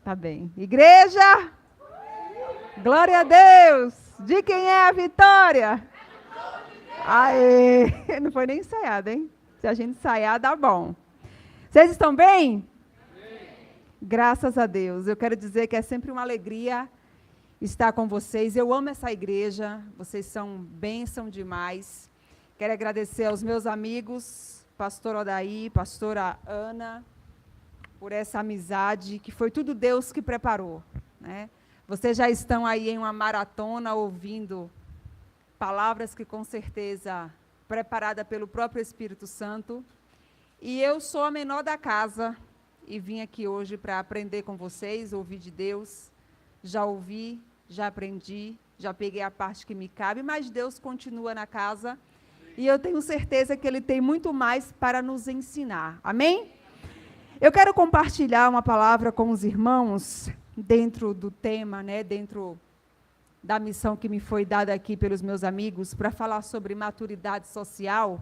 Tá bem. Igreja! Glória a Deus! De quem é a vitória? Aê! Não foi nem ensaiado, hein? Se a gente ensaiar, dá bom. Vocês estão bem? Graças a Deus. Eu quero dizer que é sempre uma alegria estar com vocês. Eu amo essa igreja. Vocês são bênção demais. Quero agradecer aos meus amigos, pastor Odaí, pastora Ana, por essa amizade, que foi tudo Deus que preparou, né? Vocês já estão aí em uma maratona ouvindo palavras que com certeza preparada pelo próprio Espírito Santo. E eu sou a menor da casa e vim aqui hoje para aprender com vocês, ouvir de Deus. Já ouvi, já aprendi, já peguei a parte que me cabe, mas Deus continua na casa e eu tenho certeza que Ele tem muito mais para nos ensinar. Amém? Eu quero compartilhar uma palavra com os irmãos dentro do tema, né, dentro da missão que me foi dada aqui pelos meus amigos, para falar sobre maturidade social,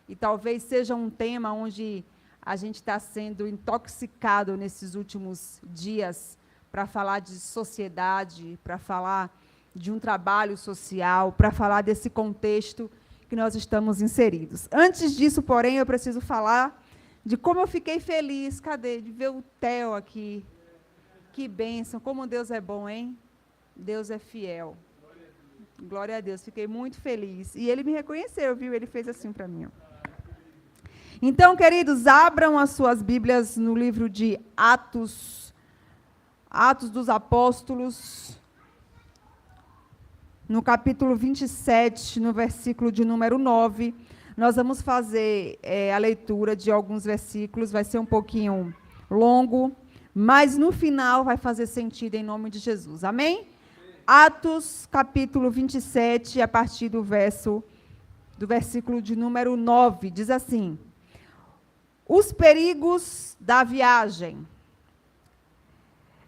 e talvez seja um tema onde a gente está sendo intoxicado nesses últimos dias para falar de sociedade, para falar de um trabalho social, para falar desse contexto que nós estamos inseridos. Antes disso, porém, eu preciso falar de como eu fiquei feliz, de ver o Theo aqui. Que bênção, como Deus é bom, hein? Deus é fiel. Glória a Deus, fiquei muito feliz. E ele me reconheceu, viu? Ele fez assim para mim. Então, queridos, abram as suas Bíblias no livro de Atos dos Apóstolos, no capítulo 27, no versículo de número 9. Nós vamos fazer a leitura de alguns versículos, vai ser um pouquinho longo, mas no final vai fazer sentido em nome de Jesus. Amém? Atos, capítulo 27, a partir do versículo de número 9, diz assim: os perigos da viagem.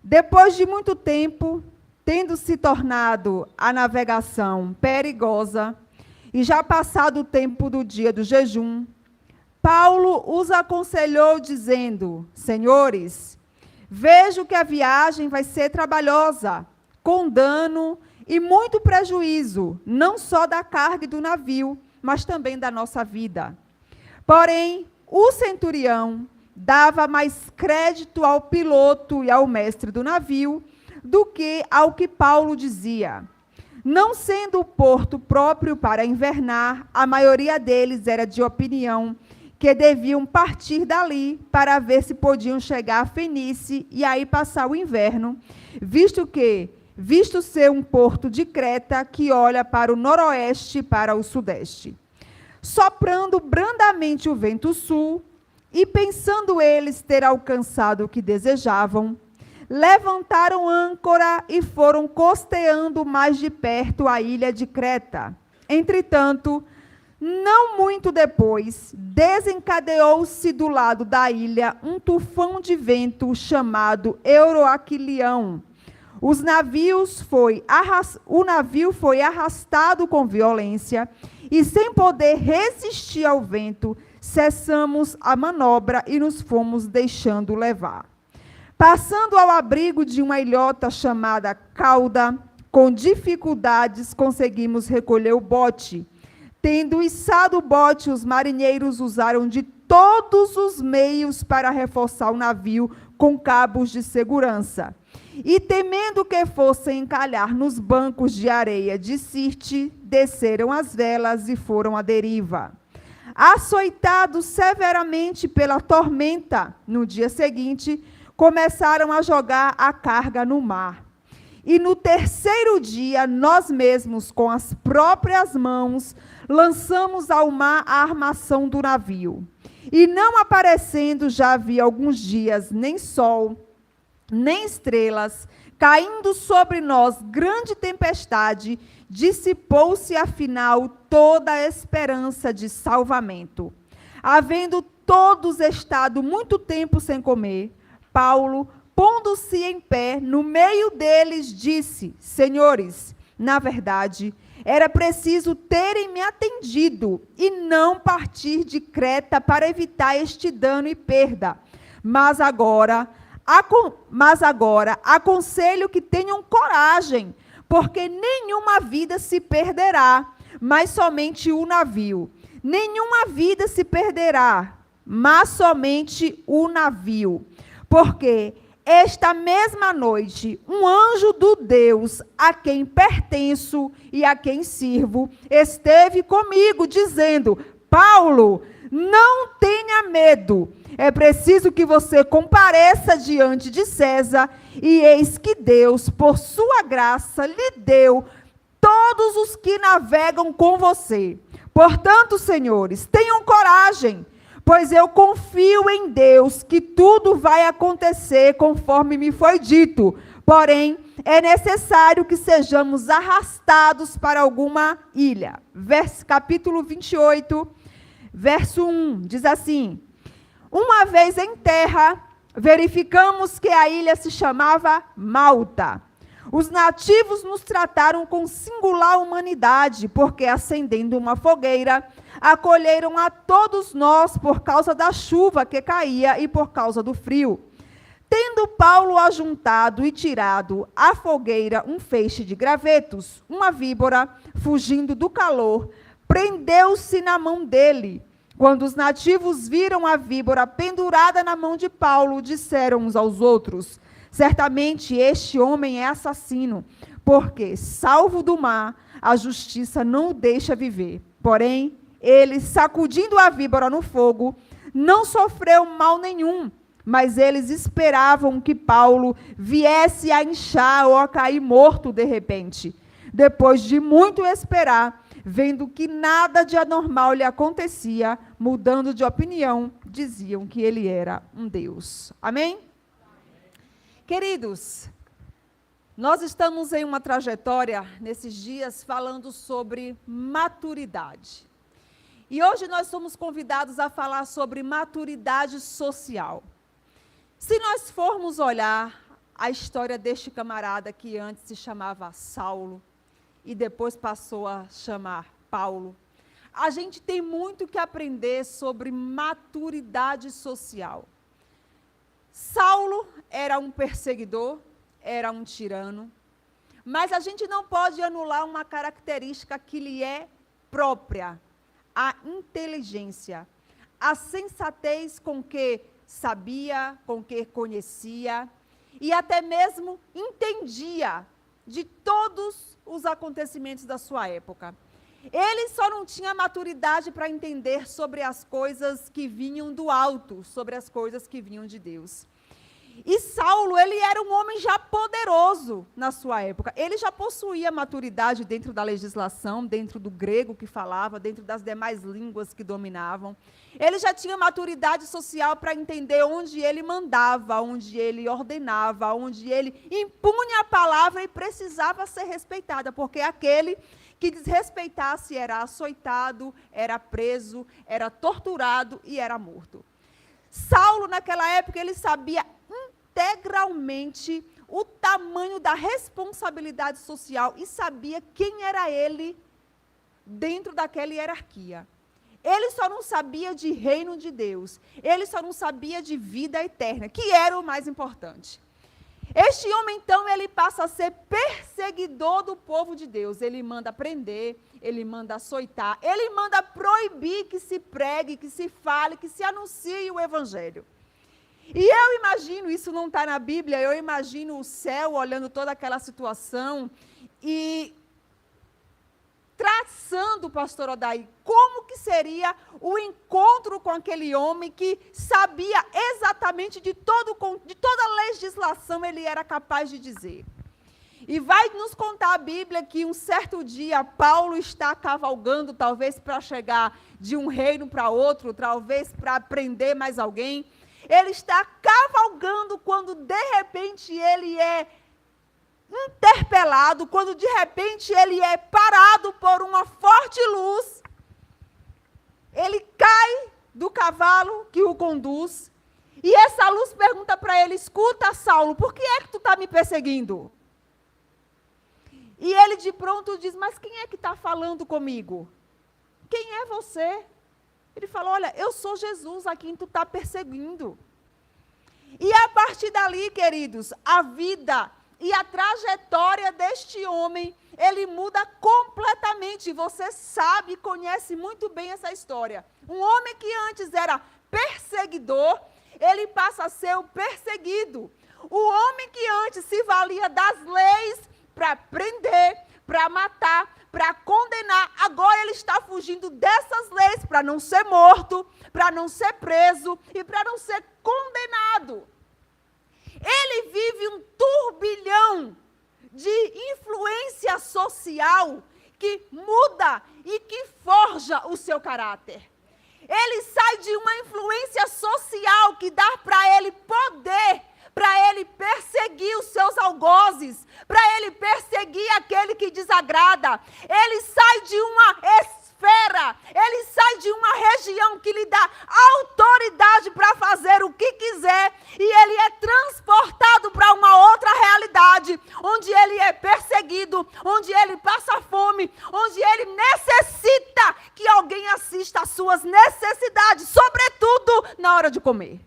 Depois de muito tempo, tendo se tornado a navegação perigosa, e já passado o tempo do dia do jejum, Paulo os aconselhou, dizendo: senhores, vejo que a viagem vai ser trabalhosa, com dano e muito prejuízo, não só da carga e do navio, mas também da nossa vida. Porém, o centurião dava mais crédito ao piloto e ao mestre do navio do que ao que Paulo dizia. Não sendo o porto próprio para invernar, a maioria deles era de opinião que deviam partir dali para ver se podiam chegar a Fenícia e aí passar o inverno, visto ser um porto de Creta que olha para o noroeste e para o sudeste. Soprando brandamente o vento sul, e pensando eles ter alcançado o que desejavam, levantaram âncora e foram costeando mais de perto a ilha de Creta. Entretanto, não muito depois, desencadeou-se do lado da ilha um tufão de vento chamado Euroaquilião. O navio foi arrastado com violência e, sem poder resistir ao vento, cessamos a manobra e nos fomos deixando levar. Passando ao abrigo de uma ilhota chamada Cauda, com dificuldades conseguimos recolher o bote. Tendo içado o bote, os marinheiros usaram de todos os meios para reforçar o navio com cabos de segurança. E, temendo que fossem encalhar nos bancos de areia de Sirte, desceram as velas e foram à deriva. Açoitados severamente pela tormenta, no dia seguinte, começaram a jogar a carga no mar. E no terceiro dia, nós mesmos, com as próprias mãos, lançamos ao mar a armação do navio. E não aparecendo já havia alguns dias, nem sol, nem estrelas, caindo sobre nós grande tempestade, dissipou-se afinal toda a esperança de salvamento. Havendo todos estado muito tempo sem comer, Paulo, pondo-se em pé, no meio deles, disse: senhores, na verdade, era preciso terem me atendido e não partir de Creta para evitar este dano e perda. Mas agora, Mas agora aconselho que tenham coragem, porque nenhuma vida se perderá, mas somente o navio. Nenhuma vida se perderá, mas somente o navio. Porque esta mesma noite, um anjo do Deus a quem pertenço e a quem sirvo, esteve comigo, dizendo: Paulo, não tenha medo. É preciso que você compareça diante de César, e eis que Deus, por sua graça, lhe deu todos os que navegam com você. Portanto, senhores, tenham coragem, pois eu confio em Deus que tudo vai acontecer conforme me foi dito. Porém, é necessário que sejamos arrastados para alguma ilha. Capítulo 28, verso 1, diz assim: uma vez em terra, verificamos que a ilha se chamava Malta. Os nativos nos trataram com singular humanidade, porque, acendendo uma fogueira, acolheram a todos nós por causa da chuva que caía e por causa do frio. Tendo Paulo ajuntado e tirado à fogueira um feixe de gravetos, uma víbora, fugindo do calor, prendeu-se na mão dele. Quando os nativos viram a víbora pendurada na mão de Paulo, disseram uns aos outros: certamente este homem é assassino, porque, salvo do mar, a justiça não o deixa viver. Porém, ele, sacudindo a víbora no fogo, não sofreu mal nenhum, mas eles esperavam que Paulo viesse a inchar ou a cair morto de repente. Depois de muito esperar, vendo que nada de anormal lhe acontecia, mudando de opinião, diziam que ele era um Deus. Amém? Queridos, nós estamos em uma trajetória, nesses dias, falando sobre maturidade. E hoje nós somos convidados a falar sobre maturidade social. Se nós formos olhar a história deste camarada que antes se chamava Saulo, e depois passou a chamar Paulo, a gente tem muito que aprender sobre maturidade social. Saulo era um perseguidor, era um tirano, mas a gente não pode anular uma característica que lhe é própria: a inteligência, a sensatez com que sabia, com que conhecia e até mesmo entendia de todos os acontecimentos da sua época. Ele só não tinha maturidade para entender sobre as coisas que vinham do alto, sobre as coisas que vinham de Deus. E Saulo, ele era um homem já poderoso na sua época. Ele já possuía maturidade dentro da legislação, dentro do grego que falava, dentro das demais línguas que dominavam. Ele já tinha maturidade social para entender onde ele mandava, onde ele ordenava, onde ele impunha a palavra e precisava ser respeitada, porque aquele que desrespeitasse era açoitado, era preso, era torturado e era morto. Saulo, naquela época, ele sabia integralmente o tamanho da responsabilidade social e sabia quem era ele dentro daquela hierarquia. Ele só não sabia de reino de Deus, ele só não sabia de vida eterna, que era o mais importante. Este homem, então, ele passa a ser perseguidor do povo de Deus. Ele manda prender, ele manda açoitar, ele manda proibir que se pregue, que se fale, que se anuncie o evangelho. E eu imagino, isso não está na Bíblia, eu imagino o céu olhando toda aquela situação e traçando, pastor Odaí, como que seria o encontro com aquele homem que sabia exatamente de toda a legislação ele era capaz de dizer. E vai nos contar a Bíblia que um certo dia Paulo está cavalgando, talvez para chegar de um reino para outro, talvez para prender mais alguém. Ele está cavalgando quando de repente ele é interpelado, quando de repente ele é parado por uma forte luz. Ele cai do cavalo que o conduz, e essa luz pergunta para ele: escuta, Saulo, por que é que tu está me perseguindo? E ele de pronto diz: mas quem é que está falando comigo? Quem é você? Ele fala: olha, eu sou Jesus a quem tu está perseguindo. E a partir dali, queridos, a vida e a trajetória deste homem, ele muda completamente. Você sabe, conhece muito bem essa história. Um homem que antes era perseguidor, ele passa a ser o perseguido. O homem que antes se valia das leis para prender, para matar, para condenar, agora ele está fugindo dessas leis para não ser morto, para não ser preso e para não ser condenado. Ele vive um turbilhão de influência social que muda e que forja o seu caráter. Ele sai de uma influência social que dá para ele poder, para ele perseguir os seus algozes, para ele perseguir aquele que desagrada. Ele sai de uma esfera, ele sai de uma região que lhe dá autoridade para fazer o que quiser, e ele é transportado para uma outra realidade, onde ele é perseguido, onde ele passa fome, onde ele necessita que alguém assista às suas necessidades, sobretudo na hora de comer.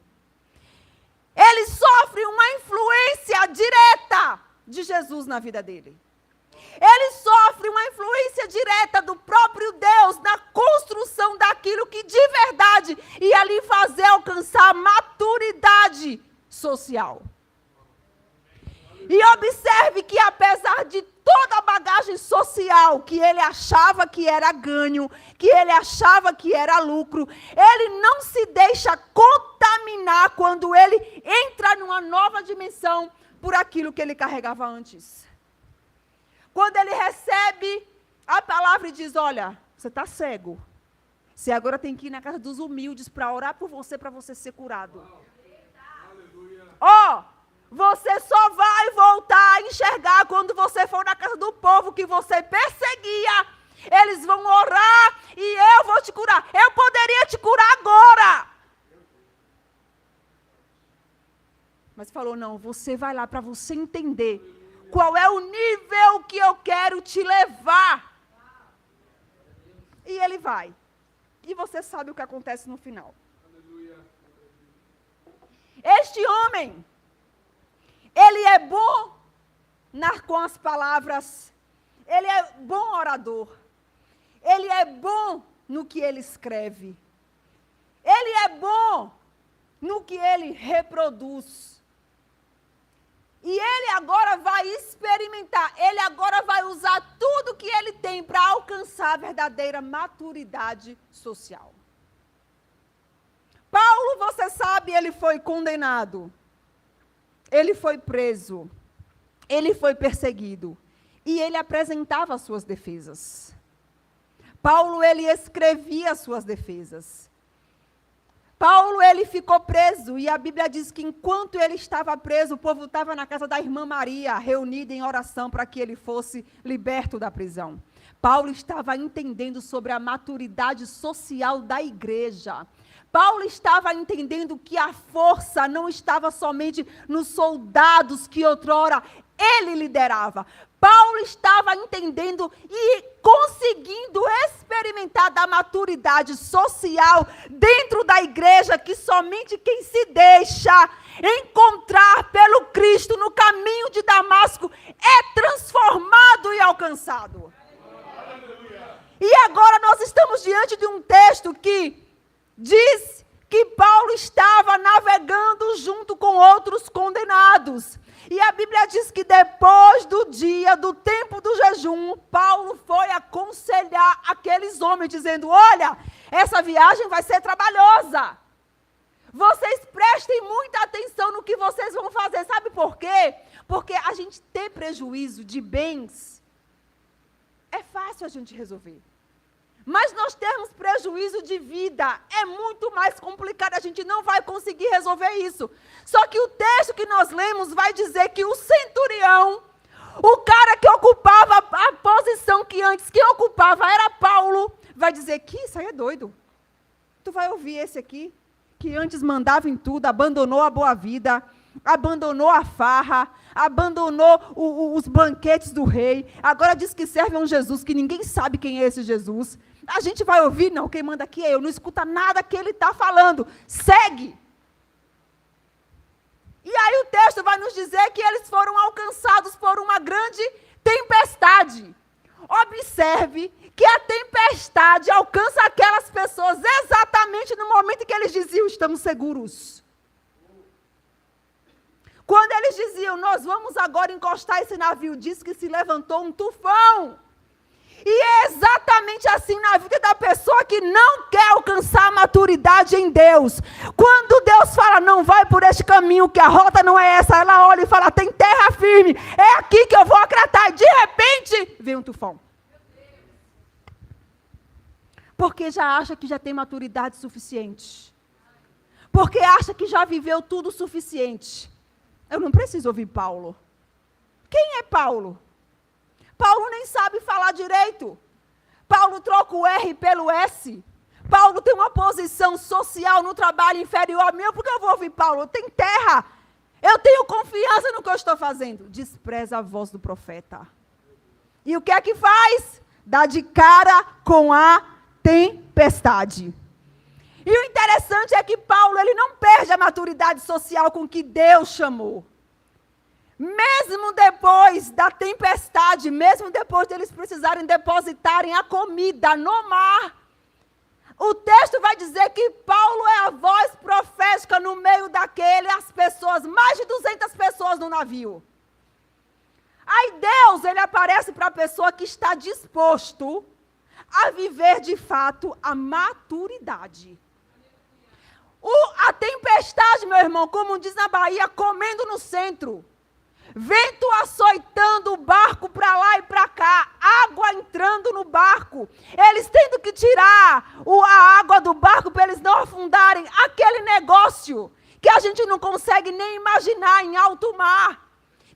Ele sofre uma influência direta de Jesus na vida dele. Ele sofre uma influência direta do próprio Deus na construção daquilo que de verdade ia lhe fazer alcançar maturidade social. E observe que apesar de toda a bagagem social que ele achava que era ganho, que ele achava que era lucro, ele não se deixa contaminar quando ele entra numa nova dimensão por aquilo que ele carregava antes. Quando ele recebe a palavra e diz, olha, você está cego. Você agora tem que ir na casa dos humildes para orar por você, para você ser curado. Ó, você só vai voltar a enxergar quando você for na casa do povo que você perseguia. Eles vão orar e eu vou te curar. Eu poderia te curar agora. Mas falou, não, você vai lá para você entender qual é o nível que eu quero te levar. E ele vai. E você sabe o que acontece no final. Este homem, ele é bom com as palavras, ele é bom orador, ele é bom no que ele escreve, ele é bom no que ele reproduz. E ele agora vai experimentar, ele agora vai usar tudo que ele tem para alcançar a verdadeira maturidade social. Paulo, você sabe, ele foi condenado, ele foi preso, ele foi perseguido, e ele apresentava as suas defesas. Paulo, ele escrevia as suas defesas. Paulo, ele ficou preso, e a Bíblia diz que enquanto ele estava preso, o povo estava na casa da irmã Maria, reunida em oração para que ele fosse liberto da prisão. Paulo estava entendendo sobre a maturidade social da igreja. Paulo estava entendendo que a força não estava somente nos soldados que outrora ele liderava. Paulo estava entendendo e conseguindo experimentar da maturidade social dentro da igreja, que somente quem se deixa encontrar pelo Cristo no caminho de Damasco é transformado e alcançado. E agora nós estamos diante de um texto que diz que Paulo estava navegando junto com outros condenados. E a Bíblia diz que depois do tempo do jejum, Paulo foi aconselhar aqueles homens, dizendo, olha, essa viagem vai ser trabalhosa. Vocês prestem muita atenção no que vocês vão fazer. Sabe por quê? Porque a gente ter prejuízo de bens, é fácil a gente resolver. Mas nós temos prejuízo de vida, é muito mais complicado, a gente não vai conseguir resolver isso. Só que o texto que nós lemos vai dizer que o centurião, o cara que ocupava a posição que antes quem ocupava era Paulo, vai dizer que isso aí é doido. Tu vai ouvir esse aqui, que antes mandava em tudo, abandonou a boa vida, abandonou a farra, abandonou os banquetes do rei, agora diz que serve a um Jesus que ninguém sabe quem é esse Jesus. A gente vai ouvir? Não, quem manda aqui é eu, não escuta nada que ele está falando, segue. E aí o texto vai nos dizer que eles foram alcançados por uma grande tempestade. Observe que a tempestade alcança aquelas pessoas exatamente no momento em que eles diziam, estamos seguros. Quando eles diziam, nós vamos agora encostar esse navio, diz que se levantou um tufão. E é exatamente assim na vida da pessoa que não quer alcançar a maturidade em Deus. Quando Deus fala, não vai por este caminho, que a rota não é essa, ela olha e fala, tem terra firme, é aqui que eu vou acratar. E de repente, vem um tufão. Porque já acha que já tem maturidade suficiente. Porque acha que já viveu tudo o suficiente. Eu não preciso ouvir Paulo. Quem é Paulo? Paulo nem sabe falar direito. Paulo troca o R pelo S. Paulo tem uma posição social no trabalho inferior a mim. Por que eu vou ouvir Paulo? Eu tenho terra. Eu tenho confiança no que eu estou fazendo. Despreza a voz do profeta. E o que é que faz? Dá de cara com a tempestade. E o interessante é que Paulo, ele não perde a maturidade social com que Deus chamou. Mesmo depois da tempestade, mesmo depois deles precisarem depositarem a comida no mar, o texto vai dizer que Paulo é a voz profética no meio daquelas pessoas, mais de 200 pessoas no navio. Aí Deus, ele aparece para a pessoa que está disposto a viver de fato a maturidade. A tempestade, meu irmão, como diz na Bahia, comendo no centro. Vento açoitando o barco para lá e para cá, água entrando no barco, eles tendo que tirar a água do barco para eles não afundarem, aquele negócio que a gente não consegue nem imaginar em alto mar,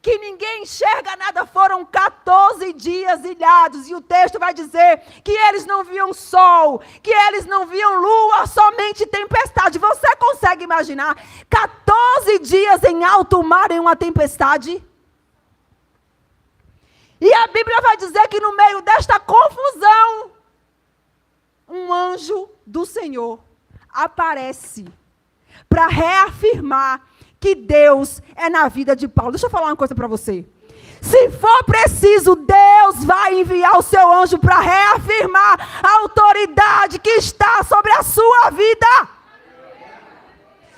que ninguém enxerga nada, foram 14 dias ilhados, e o texto vai dizer que eles não viam sol, que eles não viam lua, somente tempestade. Você consegue imaginar 14 dias em alto mar em uma tempestade? E a Bíblia vai dizer que no meio desta confusão, um anjo do Senhor aparece para reafirmar que Deus é na vida de Paulo. Deixa eu falar uma coisa para você. Se for preciso, Deus vai enviar o seu anjo para reafirmar a autoridade que está sobre a sua vida.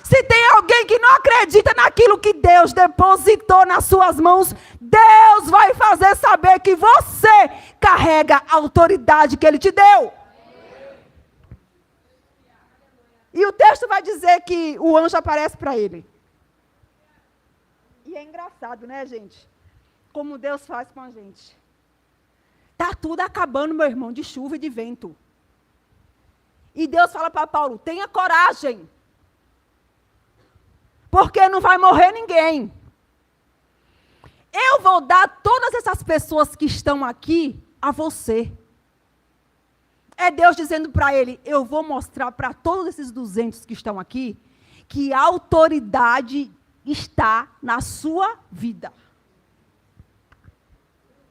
Se tem alguém que não acredita naquilo que Deus depositou nas suas mãos, Deus vai fazer saber que você carrega a autoridade que Ele te deu. E o texto vai dizer que o anjo aparece para ele. E é engraçado, né, gente? Como Deus faz com a gente. Está tudo acabando, meu irmão, de chuva e de vento. E Deus fala para Paulo, tenha coragem. Porque não vai morrer ninguém. Eu vou dar todas essas pessoas que estão aqui a você. É Deus dizendo para ele, eu vou mostrar para todos esses 200 que estão aqui, que a autoridade está na sua vida.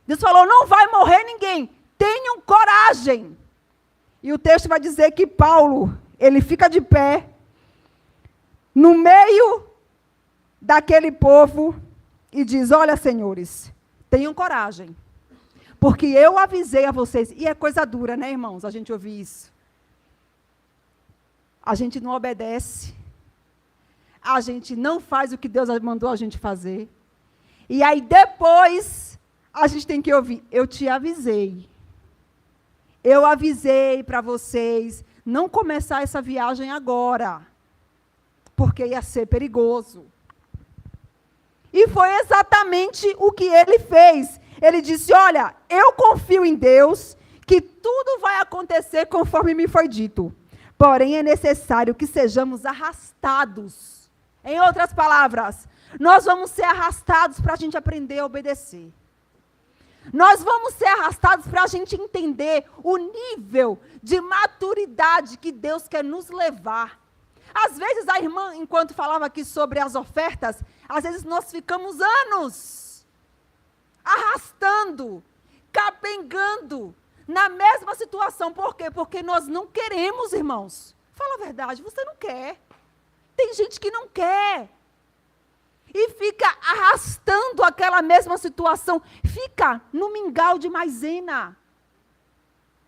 Deus falou, não vai morrer ninguém, tenham coragem. E o texto vai dizer que Paulo, ele fica de pé, no meio daquele povo, e diz, olha, senhores, tenham coragem, porque eu avisei a vocês, e é coisa dura, né, irmãos, a gente ouvir isso. A gente não obedece, a gente não faz o que Deus mandou a gente fazer, e aí depois, a gente tem que ouvir, eu te avisei. Eu avisei para vocês não começar essa viagem agora, porque ia ser perigoso. E foi exatamente o que ele fez. Ele disse, olha, eu confio em Deus, que tudo vai acontecer conforme me foi dito. Porém, é necessário que sejamos arrastados. Em outras palavras, nós vamos ser arrastados para a gente aprender a obedecer. Nós vamos ser arrastados para a gente entender o nível de maturidade que Deus quer nos levar. Às vezes a irmã, enquanto falava aqui sobre as ofertas, às vezes nós ficamos anos arrastando, capengando, na mesma situação. Por quê? Porque nós não queremos, irmãos. Fala a verdade, você não quer. Tem gente que não quer. e fica arrastando aquela mesma situação. Fica no mingau de maisena.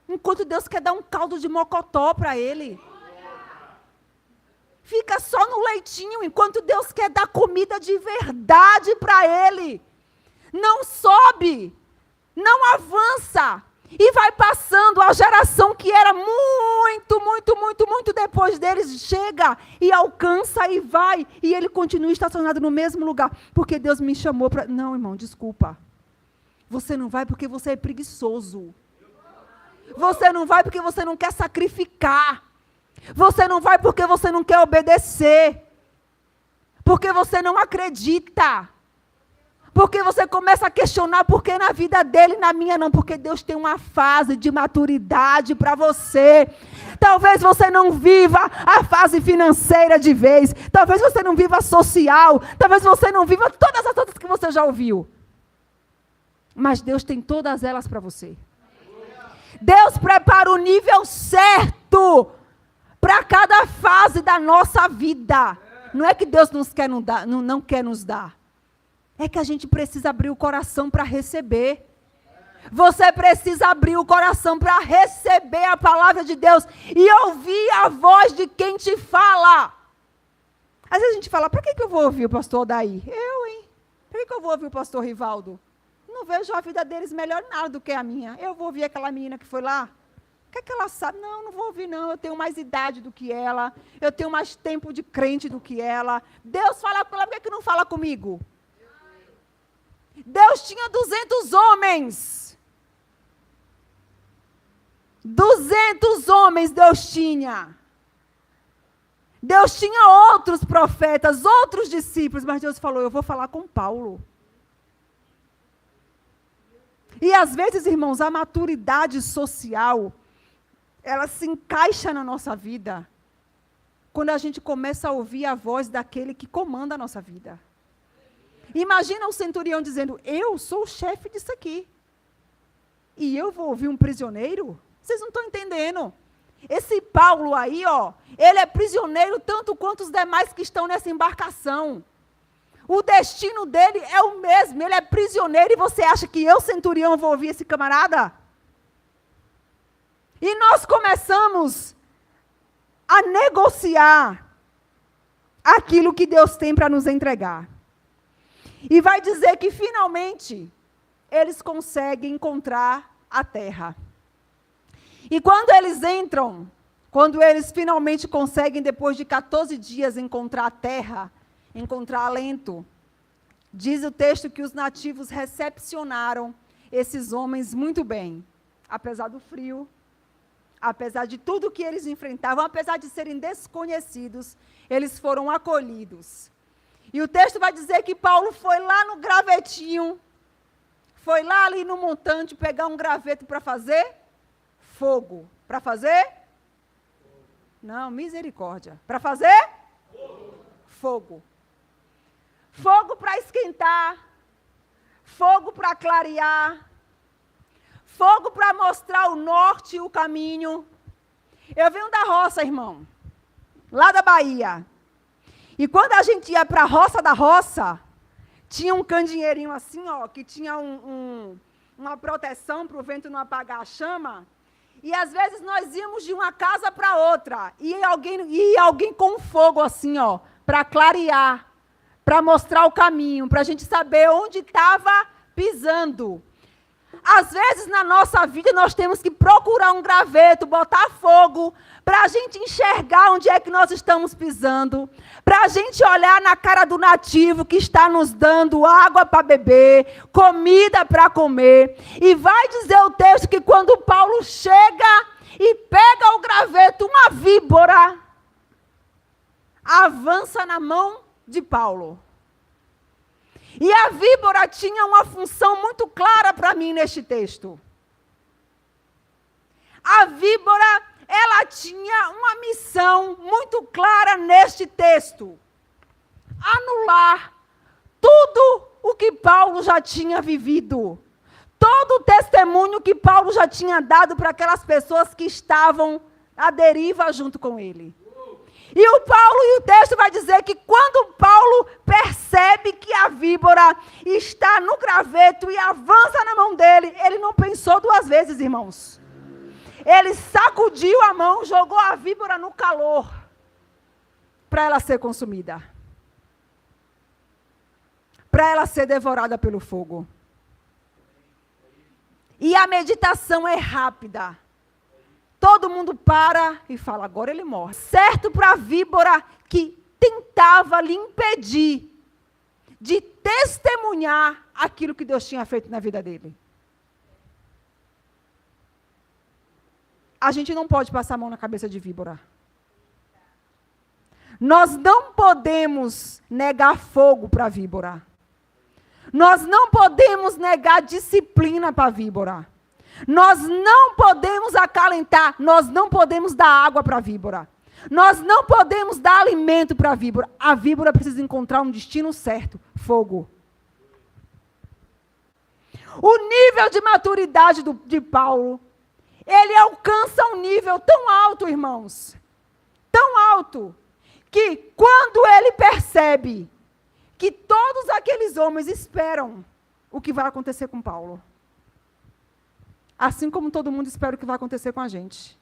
Enquanto Deus quer dar um caldo de mocotó para ele. Fica só no leitinho, enquanto Deus quer dar comida de verdade para ele. Não sobe, não avança. E vai passando, a geração que era muito depois deles, chega e alcança e vai. E ele continua estacionado no mesmo lugar. Porque Deus me chamou para... Não, irmão, desculpa. Você não vai porque você é preguiçoso. Você não vai porque você não quer sacrificar. Você não vai porque você não quer obedecer. Porque você não acredita. Porque você começa a questionar por que na vida dele e na minha não. Porque Deus tem uma fase de maturidade para você. Talvez você não viva a fase financeira de vez. Talvez você não viva a social. Talvez você não viva todas as outras que você já ouviu. Mas Deus tem todas elas para você. Deus prepara o nível certo para cada fase da nossa vida. Não é que Deus não quer nos dar. É que a gente precisa abrir o coração para receber. Você precisa abrir o coração para receber a palavra de Deus e ouvir a voz de quem te fala. Às vezes a gente fala, para que eu vou ouvir o pastor Odair? Para que eu vou ouvir o pastor Rivaldo? Não vejo a vida deles melhor nada do que a minha. Eu vou ouvir aquela menina que foi lá. O que é que ela sabe? Não vou ouvir não. Eu tenho mais idade do que ela. Eu tenho mais tempo de crente do que ela. Deus fala com ela, por que não fala comigo? Deus tinha 200 homens. 200 homens Deus tinha. Deus tinha outros profetas, outros discípulos, mas Deus falou, eu vou falar com Paulo. E às vezes, irmãos, a maturidade social, ela se encaixa na nossa vida, quando a gente começa a ouvir a voz daquele que comanda a nossa vida. Imagina o centurião dizendo, eu sou o chefe disso aqui. E eu vou ouvir um prisioneiro? Vocês não estão entendendo. Esse Paulo aí, ele é prisioneiro tanto quanto os demais que estão nessa embarcação. O destino dele é o mesmo, ele é prisioneiro e você acha que eu, centurião, vou ouvir esse camarada? E nós começamos a negociar aquilo que Deus tem para nos entregar. E vai dizer que finalmente eles conseguem encontrar a terra. E quando eles entram, quando eles finalmente conseguem, depois de 14 dias, encontrar a terra, encontrar alento, diz o texto que os nativos recepcionaram esses homens muito bem, apesar do frio, apesar de tudo que eles enfrentavam, apesar de serem desconhecidos, eles foram acolhidos. E o texto vai dizer que Paulo foi lá no gravetinho, foi lá ali no montante pegar um graveto para fazer fogo. Para fazer? Não, misericórdia. Para fazer? Fogo. Fogo para esquentar, fogo para clarear, fogo para mostrar o norte e o caminho. Eu venho da roça, irmão, lá da Bahia. E quando a gente ia para a roça da roça, tinha um candeeirinho assim, que tinha uma proteção para o vento não apagar a chama. E às vezes nós íamos de uma casa para outra, e alguém com fogo assim, para clarear, para mostrar o caminho, para a gente saber onde estava pisando. Às vezes na nossa vida nós temos que procurar um graveto, botar fogo, para a gente enxergar onde é que nós estamos pisando, para a gente olhar na cara do nativo que está nos dando água para beber, comida para comer. E vai dizer o texto que quando Paulo chega e pega o graveto, uma víbora avança na mão de Paulo. E a víbora tinha uma função muito clara para mim neste texto. A víbora, ela tinha uma missão muito clara neste texto. Anular tudo o que Paulo já tinha vivido. Todo o testemunho que Paulo já tinha dado para aquelas pessoas que estavam à deriva junto com ele. E o texto vai dizer que quando Paulo percebe que a víbora está no graveto e avança na mão dele, ele não pensou duas vezes, irmãos. Ele sacudiu a mão, jogou a víbora no calor, para ela ser consumida. Para ela ser devorada pelo fogo. E a meditação é rápida. Todo mundo para e fala, agora ele morre. Certo para a víbora que tentava lhe impedir de testemunhar aquilo que Deus tinha feito na vida dele. A gente não pode passar a mão na cabeça de víbora. Nós não podemos negar fogo para a víbora. Nós não podemos negar disciplina para a víbora. Nós não podemos acalentar, nós não podemos dar água para a víbora. Nós não podemos dar alimento para a víbora. A víbora precisa encontrar um destino certo, fogo. O nível de maturidade de Paulo, ele alcança um nível tão alto, irmãos, tão alto, que quando ele percebe que todos aqueles homens esperam o que vai acontecer com Paulo, assim como todo mundo espera o que vai acontecer com a gente.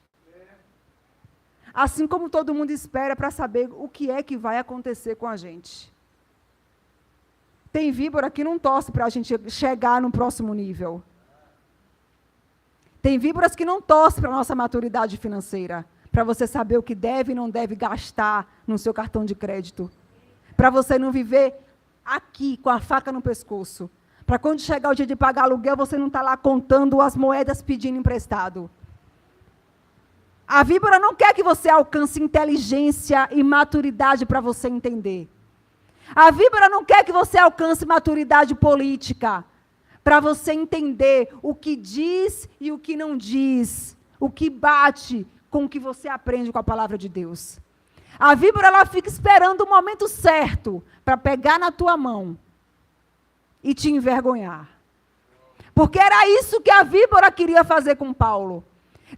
Assim como todo mundo espera para saber o que é que vai acontecer com a gente. Tem víbora que não torce para a gente chegar no próximo nível. Tem víboras que não torcem para a nossa maturidade financeira, para você saber o que deve e não deve gastar no seu cartão de crédito. Para você não viver aqui com a faca no pescoço. Para quando chegar o dia de pagar aluguel, você não está lá contando as moedas pedindo emprestado. A víbora não quer que você alcance inteligência e maturidade para você entender. A víbora não quer que você alcance maturidade política, para você entender o que diz e o que não diz, o que bate com o que você aprende com a palavra de Deus. A víbora, ela fica esperando o momento certo para pegar na tua mão e te envergonhar. Porque era isso que a víbora queria fazer com Paulo.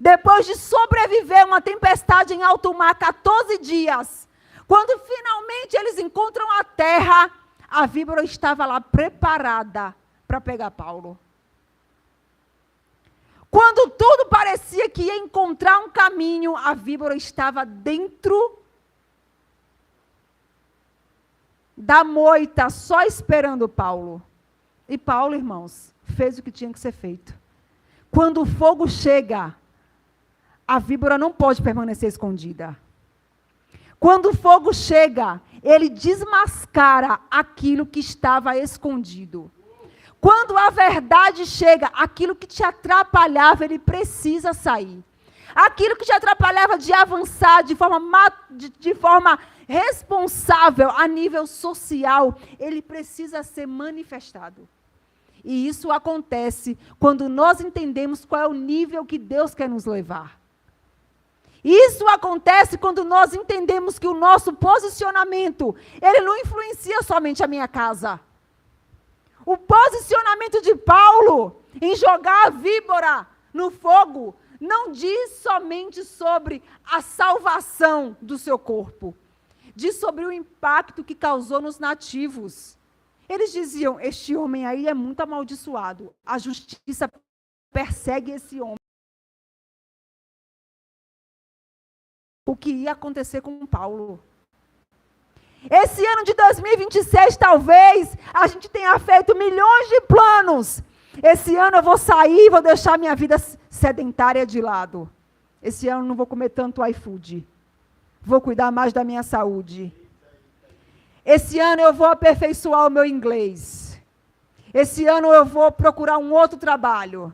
Depois de sobreviver uma tempestade em alto mar 14 dias, quando finalmente eles encontram a terra, a víbora estava lá preparada para pegar Paulo. Quando tudo parecia que ia encontrar um caminho, a víbora estava dentro da moita, só esperando Paulo. E Paulo, irmãos, fez o que tinha que ser feito. Quando o fogo chega, a víbora não pode permanecer escondida. Quando o fogo chega, ele desmascara aquilo que estava escondido. Quando a verdade chega, aquilo que te atrapalhava, ele precisa sair. Aquilo que te atrapalhava de avançar de forma responsável a nível social, ele precisa ser manifestado. E isso acontece quando nós entendemos qual é o nível que Deus quer nos levar. Isso acontece quando nós entendemos que o nosso posicionamento, ele não influencia somente a minha casa. O posicionamento de Paulo em jogar a víbora no fogo não diz somente sobre a salvação do seu corpo. Diz sobre o impacto que causou nos nativos. Eles diziam, este homem aí é muito amaldiçoado. A justiça persegue esse homem. O que ia acontecer com Paulo? Esse ano de 2026, talvez, a gente tenha feito milhões de planos. Esse ano eu vou sair e vou deixar minha vida sedentária de lado. Esse ano eu não vou comer tanto iFood. Vou cuidar mais da minha saúde. Esse ano eu vou aperfeiçoar o meu inglês. Esse ano eu vou procurar um outro trabalho.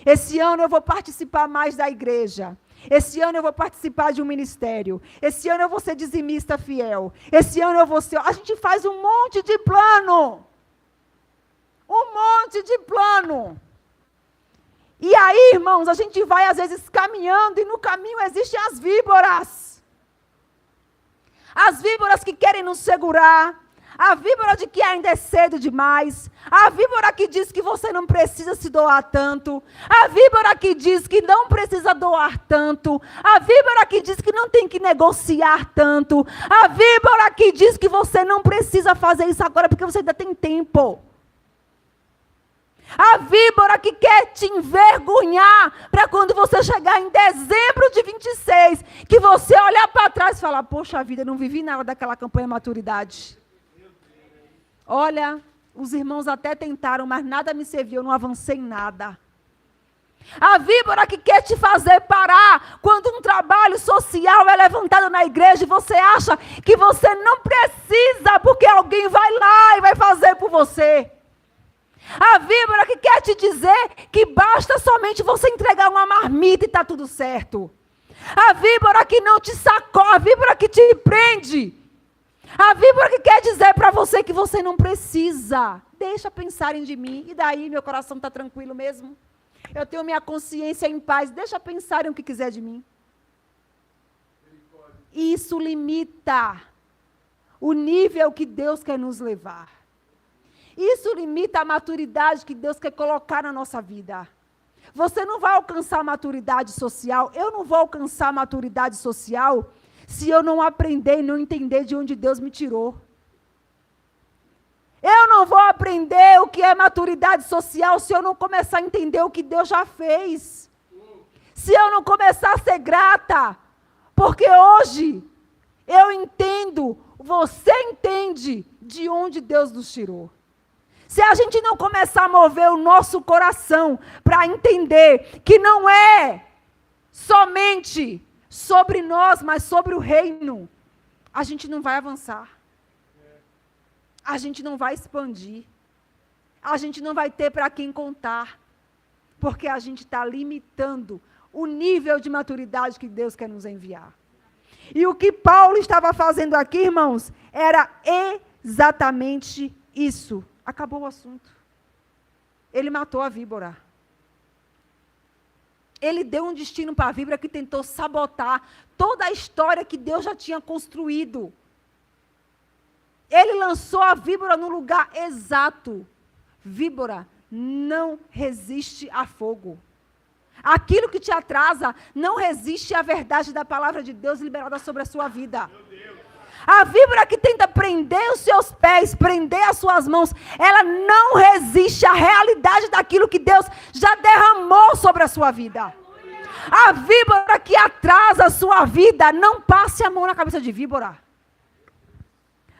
Esse ano eu vou participar mais da igreja. Esse ano eu vou participar de um ministério. Esse ano eu vou ser dizimista fiel. Esse ano eu vou ser... A gente faz um monte de plano. Um monte de plano. E aí, irmãos, a gente vai às vezes caminhando e no caminho existem as víboras. As víboras que querem nos segurar. A víbora de que ainda é cedo demais. A víbora que diz que você não precisa se doar tanto. A víbora que diz que não precisa doar tanto. A víbora que diz que não tem que negociar tanto. A víbora que diz que você não precisa fazer isso agora porque você ainda tem tempo. A víbora que quer te envergonhar para quando você chegar em dezembro de 26, que você olhar para trás e falar, poxa vida, eu não vivi nada daquela campanha maturidade. Olha, os irmãos até tentaram, mas nada me serviu, eu não avancei em nada. A víbora que quer te fazer parar quando um trabalho social é levantado na igreja e você acha que você não precisa porque alguém vai lá e vai fazer por você. A víbora que quer te dizer que basta somente você entregar uma marmita e está tudo certo. A víbora que não te sacode, a víbora que te prende. A víbora que quer dizer para você que você não precisa. Deixa pensarem de mim. E daí meu coração está tranquilo mesmo. Eu tenho minha consciência em paz. Deixa pensarem o que quiser de mim. Isso limita o nível que Deus quer nos levar. Isso limita a maturidade que Deus quer colocar na nossa vida. Você não vai alcançar maturidade social. Eu não vou alcançar maturidade social se eu não aprender e não entender de onde Deus me tirou. Eu não vou aprender o que é maturidade social se eu não começar a entender o que Deus já fez. Se eu não começar a ser grata. Porque hoje eu entendo, você entende de onde Deus nos tirou. Se a gente não começar a mover o nosso coração para entender que não é somente sobre nós, mas sobre o reino, a gente não vai avançar. A gente não vai expandir. A gente não vai ter para quem contar. Porque a gente está limitando o nível de maturidade que Deus quer nos enviar. E o que Paulo estava fazendo aqui, irmãos, era exatamente isso. Acabou o assunto. Ele matou a víbora. Ele deu um destino para a víbora que tentou sabotar toda a história que Deus já tinha construído. Ele lançou a víbora no lugar exato. Víbora não resiste a fogo. Aquilo que te atrasa não resiste à verdade da palavra de Deus liberada sobre a sua vida. A víbora que tenta prender os seus pés, prender as suas mãos, ela não resiste à realidade daquilo que Deus já derramou sobre a sua vida. A víbora que atrasa a sua vida, não passe a mão na cabeça de víbora.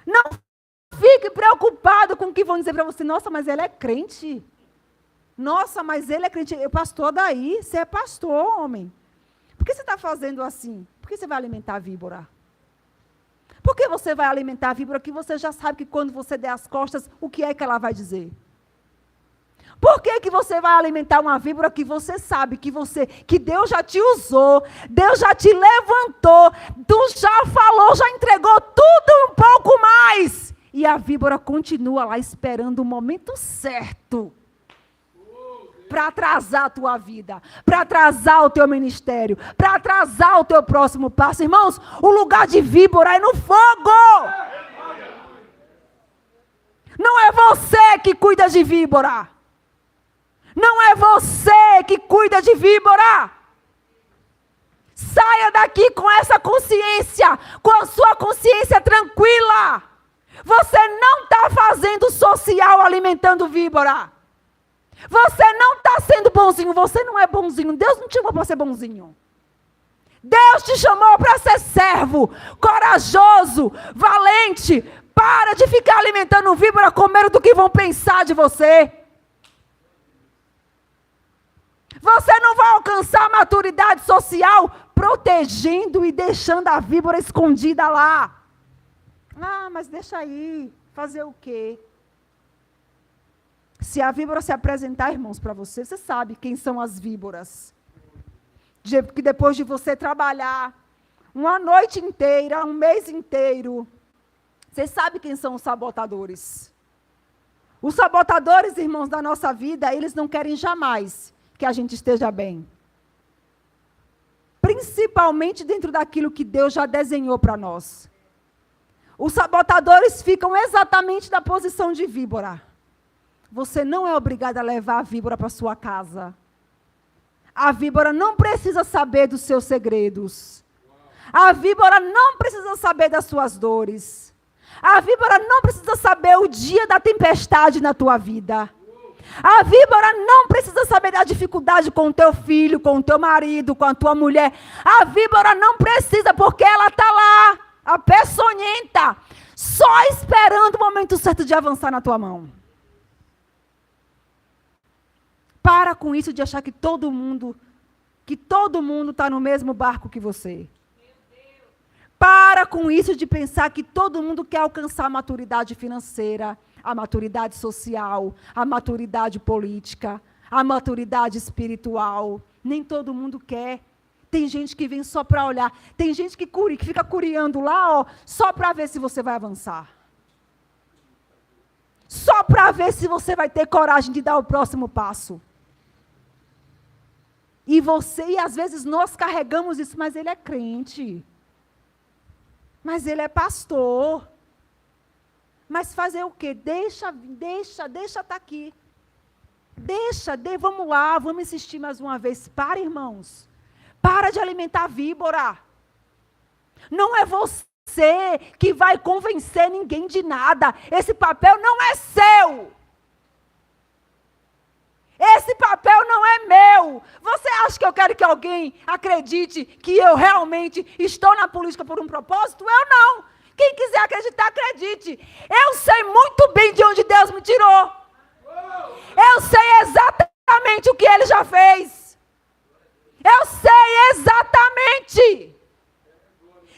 Não fique preocupado com o que vão dizer para você. Nossa, mas ele é crente. Nossa, mas ele é crente. Pastor daí, você é pastor, homem. Por que você está fazendo assim? Por que você vai alimentar a víbora? Por que você vai alimentar a víbora que você já sabe que quando você der as costas, o que é que ela vai dizer? Por que que você vai alimentar uma víbora que você sabe que Deus já te usou, Deus já te levantou, Deus já falou, já entregou tudo um pouco mais. E a víbora continua lá esperando o momento certo para atrasar a tua vida, para atrasar o teu ministério, para atrasar o teu próximo passo. Irmãos, o lugar de víbora é no fogo. Não é você que cuida de víbora. Não é você que cuida de víbora. Saia daqui com essa consciência, com a sua consciência tranquila. Você não está fazendo social alimentando víbora. Você não está sendo bonzinho, você não é bonzinho. Deus não te chamou para ser bonzinho. Deus te chamou para ser servo, corajoso, valente. Para de ficar alimentando víbora com medo do que vão pensar de você. Você não vai alcançar a maturidade social protegendo e deixando a víbora escondida lá. Ah, mas deixa aí, fazer o quê? Se a víbora se apresentar, irmãos, para você, você sabe quem são as víboras. Que depois de você trabalhar uma noite inteira, um mês inteiro, você sabe quem são os sabotadores. Os sabotadores, irmãos, da nossa vida, eles não querem jamais que a gente esteja bem. Principalmente dentro daquilo que Deus já desenhou para nós. Os sabotadores ficam exatamente na posição de víbora. Você não é obrigado a levar a víbora para sua casa. A víbora não precisa saber dos seus segredos. A víbora não precisa saber das suas dores. A víbora não precisa saber o dia da tempestade na tua vida. A víbora não precisa saber da dificuldade com o teu filho, com o teu marido, com a tua mulher. A víbora não precisa, porque ela está lá, a peçonhenta, só esperando o momento certo de avançar na tua mão. Para com isso de achar que todo mundo está no mesmo barco que você. Para com isso de pensar que todo mundo quer alcançar a maturidade financeira, a maturidade social, a maturidade política, a maturidade espiritual. Nem todo mundo quer. Tem gente que vem só para olhar. Tem gente que fica curiando lá, só para ver se você vai avançar. Só para ver se você vai ter coragem de dar o próximo passo. E às vezes nós carregamos isso, mas ele é crente. Mas ele é pastor. Mas fazer o quê? Deixa estar aqui. Vamos lá, vamos insistir mais uma vez. Para, irmãos. Para de alimentar a víbora. Não é você que vai convencer ninguém de nada. Esse papel não é seu. Esse papel não é meu. Você acha que eu quero que alguém acredite que eu realmente estou na política por um propósito? Eu não. Quem quiser acreditar, acredite. Eu sei muito bem de onde Deus me tirou. Eu sei exatamente o que Ele já fez. Eu sei exatamente.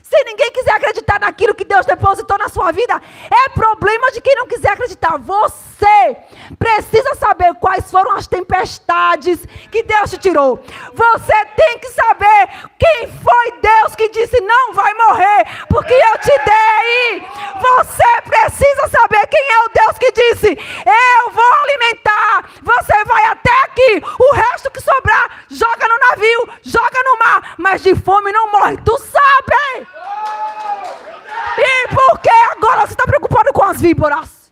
Se ninguém quiser acreditar naquilo que Deus depositou na sua vida, é problema de quem não quiser acreditar. Você precisa saber quais foram as tempestades que Deus te tirou. Você tem que saber quem foi Deus que disse não vai morrer, porque eu te dei. Você precisa saber quem é o Deus que disse eu vou alimentar. Você vai até aqui, o resto que sobrar, joga no navio, joga no mar, mas de fome não morre. Tu sabe? E por que agora você está preocupado com as víboras?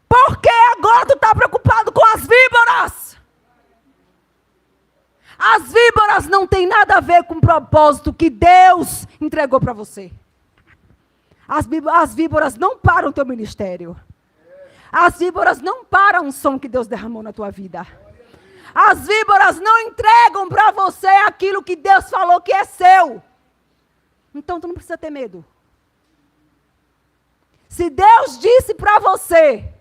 Por que agora tu está preocupado com as víboras? As víboras não têm nada a ver com o propósito que Deus entregou para você. As víboras não param o teu ministério. As víboras não param o som que Deus derramou na tua vida. As víboras não entregam para você aquilo que Deus falou que é seu. Então tu não precisa ter medo. Se Deus disse para você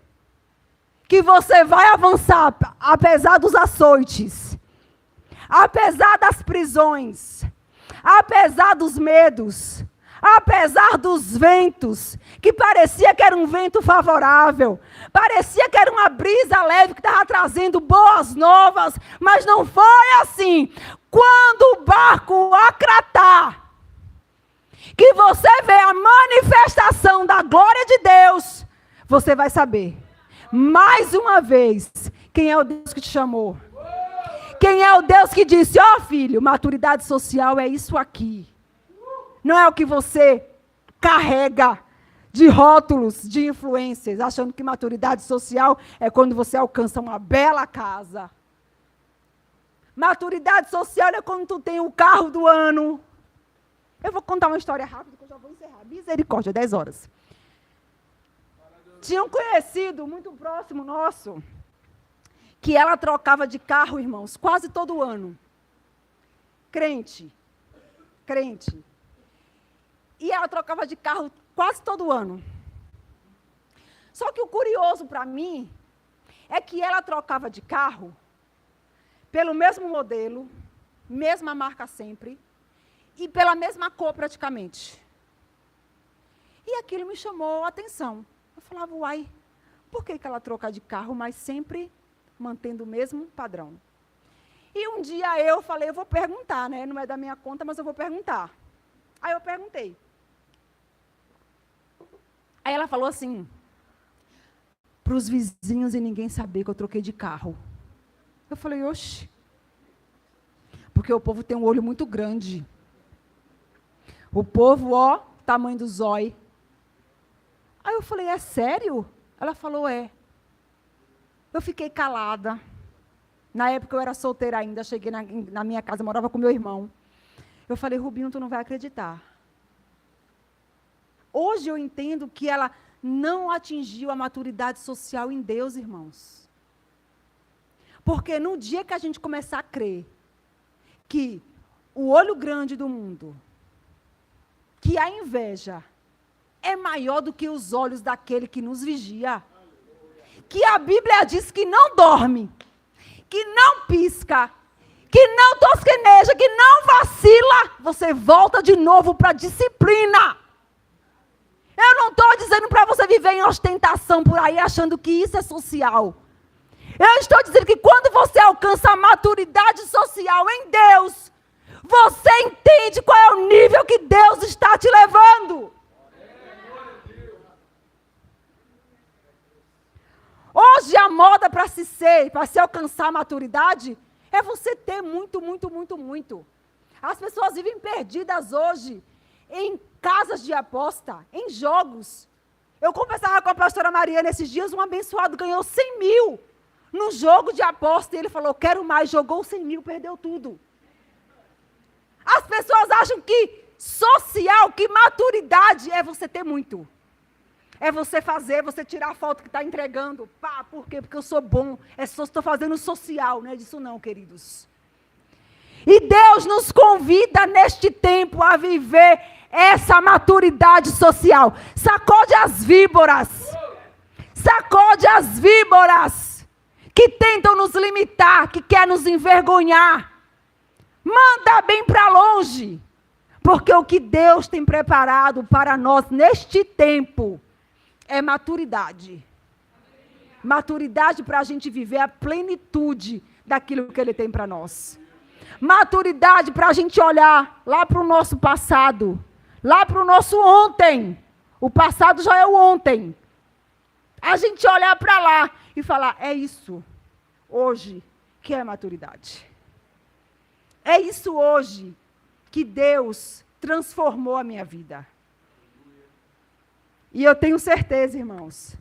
que você vai avançar, apesar dos açoites, apesar das prisões, apesar dos medos, apesar dos ventos, que parecia que era um vento favorável, parecia que era uma brisa leve que estava trazendo boas novas, mas não foi assim. Quando o barco acratar, que você vê a manifestação da glória de Deus, você vai saber, mais uma vez, quem é o Deus que te chamou. Quem é o Deus que disse, filho, maturidade social é isso aqui. Não é o que você carrega de rótulos, de influências, achando que maturidade social é quando você alcança uma bela casa. Maturidade social é quando tu tem o carro do ano. Eu vou contar uma história rápida, que eu já vou encerrar. Misericórdia, 10 horas. Tinha um conhecido muito próximo nosso, que ela trocava de carro, irmãos, quase todo ano. Crente. E ela trocava de carro quase todo ano. Só que o curioso para mim é que ela trocava de carro pelo mesmo modelo, mesma marca sempre, e pela mesma cor praticamente. E aquilo me chamou a atenção. Eu falava, uai, por que ela troca de carro, mas sempre mantendo o mesmo padrão? E um dia eu falei, eu vou perguntar, né? Não é da minha conta, mas eu vou perguntar. Aí eu perguntei. Aí ela falou assim, para os vizinhos e ninguém saber que eu troquei de carro. Eu falei, oxe. Porque o povo tem um olho muito grande. O povo, ó, tamanho do zóio. Aí eu falei, é sério? Ela falou, é. Eu fiquei calada. Na época eu era solteira ainda, cheguei na minha casa, morava com meu irmão. Eu falei, Rubinho, tu não vai acreditar. Hoje eu entendo que ela não atingiu a maturidade social em Deus, irmãos. Porque no dia que a gente começar a crer que o olho grande do mundo, que a inveja é maior do que os olhos daquele que nos vigia, que a Bíblia diz que não dorme, que não pisca, que não tosqueneja, que não vacila, você volta de novo para a disciplina. Eu não estou dizendo para você viver em ostentação por aí, achando que isso é social. Eu estou dizendo que quando você alcança a maturidade social em Deus, você entende qual é o nível que Deus está te levando. Hoje a moda para se alcançar a maturidade, é você ter muito, muito, muito, muito. As pessoas vivem perdidas hoje em casas de aposta, em jogos. Eu conversava com a pastora Mariana esses dias, um abençoado ganhou 100 mil no jogo de aposta, e ele falou, quero mais, jogou 100 mil, perdeu tudo. As pessoas acham que social, que maturidade é você ter muito. É você fazer, você tirar a foto que está entregando. Pá, por quê? Porque eu sou bom, estou fazendo social, não é disso não, queridos. E Deus nos convida neste tempo a viver essa maturidade social. Sacode as víboras. Sacode as víboras que tentam nos limitar, que querem nos envergonhar. Manda bem para longe. Porque o que Deus tem preparado para nós neste tempo é maturidade. Maturidade para a gente viver a plenitude daquilo que Ele tem para nós. Maturidade para a gente olhar lá para o nosso passado, lá para o nosso ontem. O passado já é o ontem. A gente olhar para lá e falar, é isso hoje que é maturidade. É isso hoje que Deus transformou a minha vida. E eu tenho certeza, irmãos,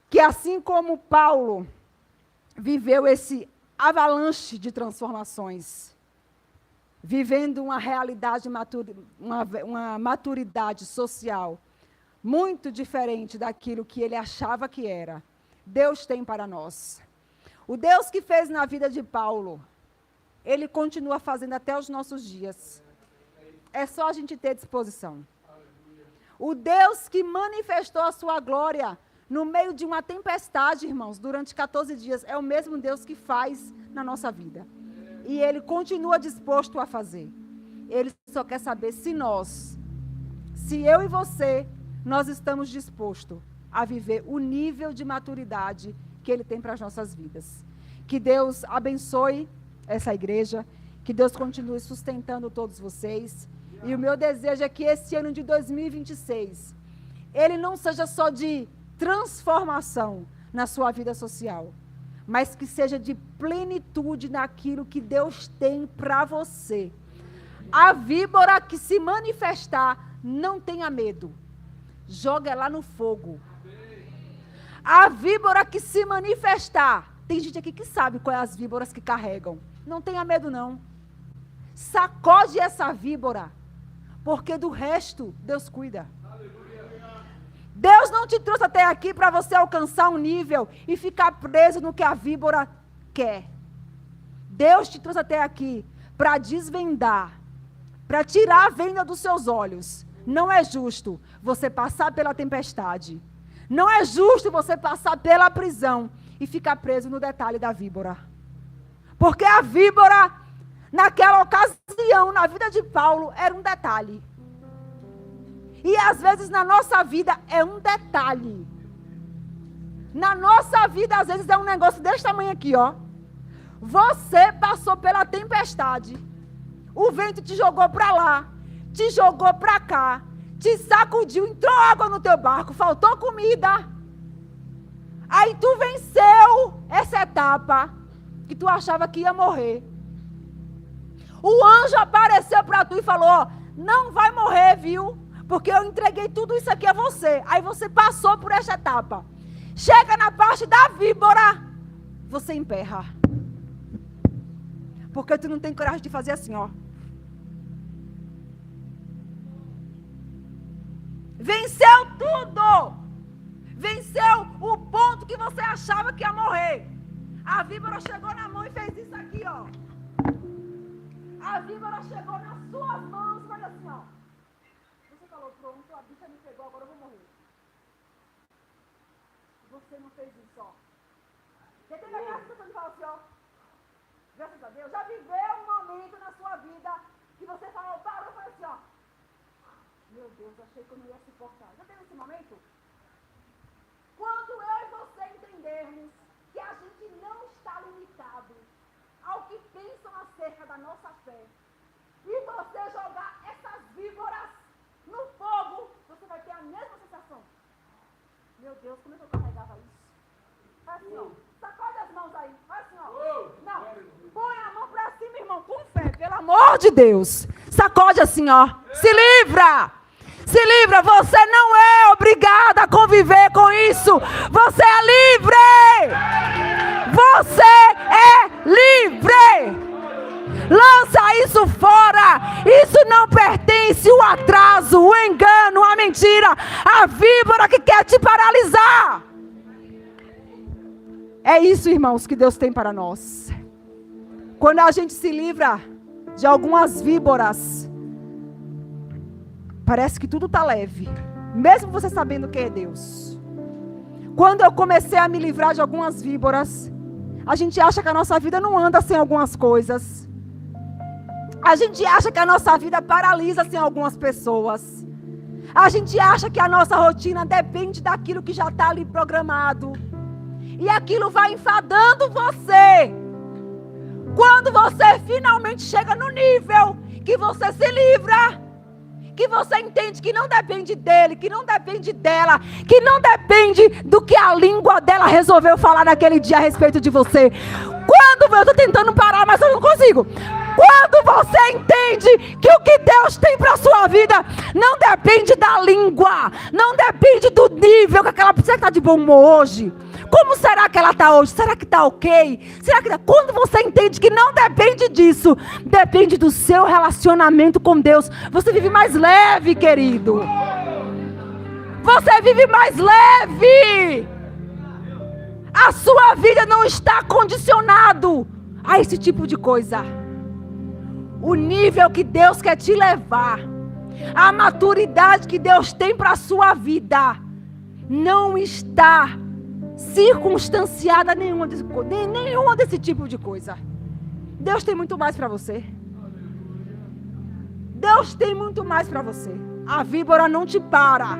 que assim como Paulo viveu esse avalanche de transformações, vivendo uma realidade, uma maturidade social muito diferente daquilo que ele achava que era, Deus tem para nós. O Deus que fez na vida de Paulo, Ele continua fazendo até os nossos dias. É só a gente ter disposição. O Deus que manifestou a sua glória no meio de uma tempestade, irmãos, durante 14 dias, é o mesmo Deus que faz na nossa vida. E Ele continua disposto a fazer. Ele só quer saber se eu e você, nós estamos dispostos a viver o nível de maturidade que Ele tem para as nossas vidas. Que Deus abençoe essa igreja, que Deus continue sustentando todos vocês. E o meu desejo é que esse ano de 2026, ele não seja só de transformação na sua vida social, mas que seja de plenitude naquilo que Deus tem para você. A víbora que se manifestar, não tenha medo. Joga ela no fogo. A víbora que se manifestar, tem gente aqui que sabe quais as víboras que carregam. Não tenha medo, não. Sacode essa víbora, porque do resto, Deus cuida. Deus não te trouxe até aqui para você alcançar um nível e ficar preso no que a víbora quer. Deus te trouxe até aqui para desvendar, para tirar a venda dos seus olhos. Não é justo você passar pela tempestade. Não é justo você passar pela prisão e ficar preso no detalhe da víbora. Porque a víbora, naquela ocasião, na vida de Paulo, era um detalhe. E às vezes na nossa vida é um detalhe. Na nossa vida, às vezes, é um negócio desse tamanho aqui, ó. Você passou pela tempestade. O vento te jogou para lá, te jogou para cá, te sacudiu, entrou água no teu barco, faltou comida. Aí tu venceu essa etapa que tu achava que ia morrer. O anjo apareceu para tu e falou: não vai morrer, viu? Porque eu entreguei tudo isso aqui a você. Aí você passou por esta etapa. Chega na parte da víbora, você emperra. Porque tu não tem coragem de fazer assim, ó. Venceu tudo. Venceu o ponto que você achava que ia morrer. A víbora chegou na mão e fez isso aqui, ó. A víbora chegou nas suas mãos e fez assim, ó. Você falou: pronto, a bicha me pegou, agora eu vou morrer. Você não fez isso, ó. Você teve aquela situação de falar assim, ó. Graças a Deus, já viveu um momento na sua vida que você falou, parou e falou assim, ó. Meu Deus, achei que eu não ia suportar. Já teve esse momento? Quando eu e você entendermos que a gente não está limitado ao que pensam acerca da nossa fé, e você jogar essas víboras no fogo, você vai ter a mesma sensação. Meu Deus, como é que eu carregava isso? Faz assim, ó. Sacode as mãos aí. Faz assim, ó. Não, põe a mão pra cima, irmão, com fé, pelo amor de Deus. Sacode assim, ó. Se livra! Se livra, você não é obrigado a conviver com isso. Você é livre! Você é livre! Lança isso fora. Isso não pertence ao atraso, o engano, a mentira, a víbora que quer te paralisar. É isso, irmãos, que Deus tem para nós. Quando a gente se livra de algumas víboras, parece que tudo está leve, mesmo você sabendo quem é Deus. Quando eu comecei a me livrar de algumas víboras, a gente acha que a nossa vida não anda sem algumas coisas. A gente acha que a nossa vida paralisa sem algumas pessoas. A gente acha que a nossa rotina depende daquilo que já está ali programado. E aquilo vai enfadando você. Quando você finalmente chega no nível que você se livra, que você entende que não depende dele, que não depende dela, que não depende do que a língua dela resolveu falar naquele dia a respeito de você. Quando eu estou tentando parar, mas eu não consigo. Quando você entende que o que Deus tem para a sua vida não depende da língua, não depende do nível que aquela pessoa está de bom humor hoje. Como será que ela está hoje? Será que está ok? Será que quando você entende que não depende disso, depende do seu relacionamento com Deus, você vive mais leve, querido. Você vive mais leve. A sua vida não está condicionado a esse tipo de coisa. O nível que Deus quer te levar, a maturidade que Deus tem para a sua vida, não está circunstanciada a nenhuma desse tipo de coisa. Deus tem muito mais para você. Deus tem muito mais para você. A víbora não te para.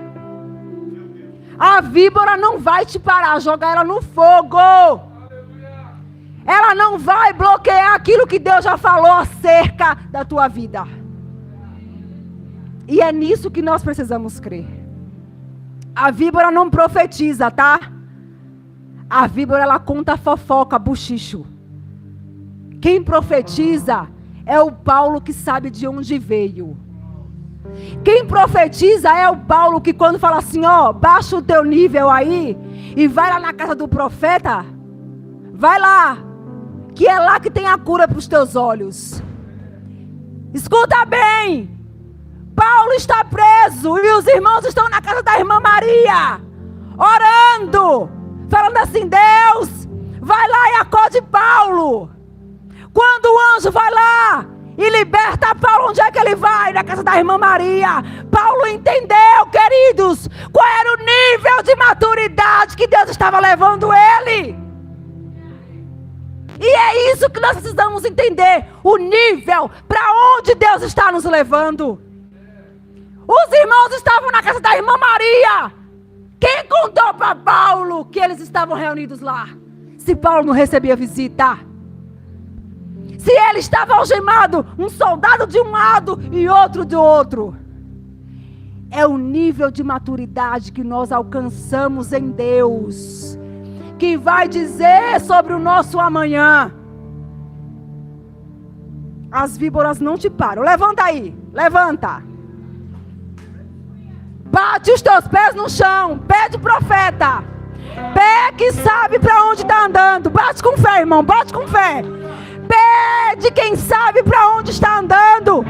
A víbora não vai te parar. Joga ela no fogo. Ela não vai bloquear aquilo que Deus já falou acerca da tua vida. E é nisso que nós precisamos crer. A víbora não profetiza, tá? A víbora, ela conta fofoca, buchicho. Quem profetiza é o Paulo que sabe de onde veio. Quem profetiza é o Paulo que quando fala assim, ó, baixa o teu nível aí e vai lá na casa do profeta. Vai lá, que é lá que tem a cura para os teus olhos. Escuta bem, Paulo está preso e os irmãos estão na casa da irmã Maria, orando, falando assim, Deus, vai lá e acode Paulo. Quando o anjo vai lá e liberta Paulo, onde é que ele vai? Na casa da irmã Maria. Paulo entendeu, queridos, qual era o nível de maturidade que Deus estava levando ele. E é isso que nós precisamos entender, o nível para onde Deus está nos levando. Os irmãos estavam na casa da irmã Maria. Quem contou para Paulo que eles estavam reunidos lá? Se Paulo não recebia visita. Se ele estava algemado, um soldado de um lado e outro do outro. É o nível de maturidade que nós alcançamos em Deus, que vai dizer sobre o nosso amanhã. As víboras não te param. Levanta aí, levanta. Bate os teus pés no chão. Pede o profeta. Pé que sabe para onde está andando. Bate com fé, irmão, bate com fé. Pede quem sabe para onde está andando.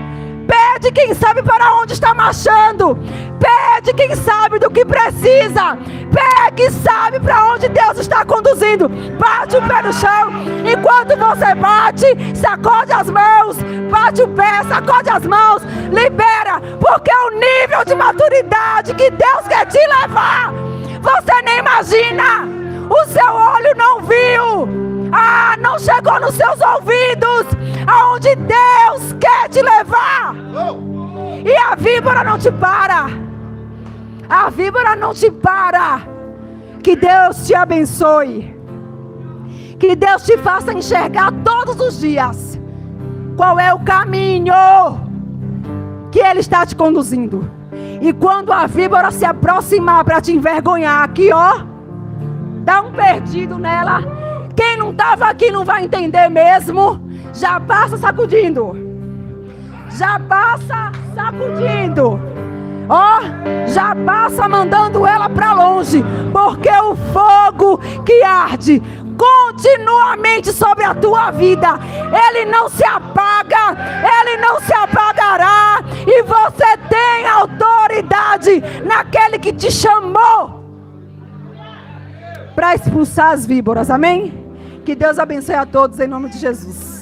Pede quem sabe para onde está marchando. Pede quem sabe do que precisa. Pede quem sabe para onde Deus está conduzindo. Bate o pé no chão. Enquanto você bate, sacode as mãos. Bate o pé, sacode as mãos. Libera, porque é o nível de maturidade que Deus quer te levar. Você nem imagina. O seu olho não viu. Não chegou nos seus ouvidos. Aonde Deus quer te levar. E a víbora não te para. A víbora não te para. Que Deus te abençoe. Que Deus te faça enxergar todos os dias qual é o caminho que Ele está te conduzindo. E quando a víbora se aproximar para te envergonhar aqui, ó, dá um perdido nela. Quem não estava aqui não vai entender mesmo. Já passa sacudindo. Já passa sacudindo. Ó, já passa mandando ela para longe. Porque o fogo que arde continuamente sobre a tua vida, ele não se apaga, ele não se apagará. E você tem autoridade naquele que te chamou para expulsar as víboras, amém? Que Deus abençoe a todos em nome de Jesus.